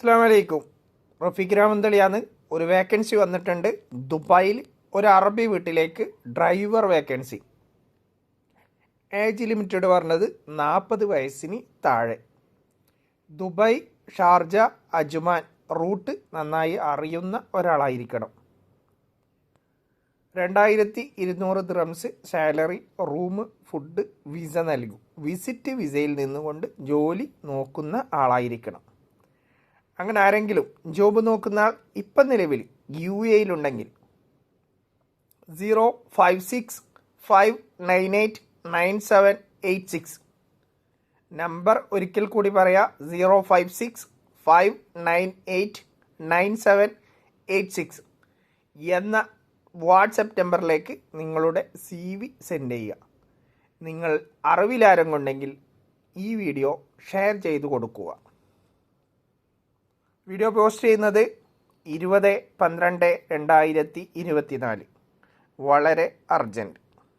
അസ്സലാമു അലൈക്കും. റഫീഖ് രാമന്തളിയാണ്. ഒരു വേക്കൻസി വന്നിട്ടുണ്ട്. ദുബായിൽ ഒരു അറബി വീട്ടിലേക്ക് ഡ്രൈവർ വേക്കൻസി. ഏജ് ലിമിറ്റഡ് പറഞ്ഞത് 40 വയസ്സിന് താഴെ. ദുബായ്, ഷാർജ, അജ്മാൻ റൂട്ട് നന്നായി അറിയുന്ന ഒരാളായിരിക്കണം. 2200 dirhams salary, room, food, visa നൽകും. വിസിറ്റ് വിസയിൽ നിന്നുകൊണ്ട് ജോലി നോക്കുന്ന ആളായിരിക്കണം. അങ്ങനെ ആരെങ്കിലും ജോബ് നോക്കുന്ന ആൾ ഇപ്പം നിലവിൽ UAEയിലുണ്ടെങ്കിൽ 056-598-9786 നമ്പർ ഒരിക്കൽ കൂടി പറയാം. 056-598-9786 എന്ന വാട്സപ്പ് നമ്പറിലേക്ക് നിങ്ങളുടെ CV സെൻഡ് ചെയ്യുക. നിങ്ങൾ അറിവിലാരെങ്കുണ്ടെങ്കിൽ ഈ വീഡിയോ ഷെയർ ചെയ്ത് കൊടുക്കുക. വീഡിയോ പോസ്റ്റ് ചെയ്യുന്നത് 20/12/2024. വളരെ അർജൻറ്റ്.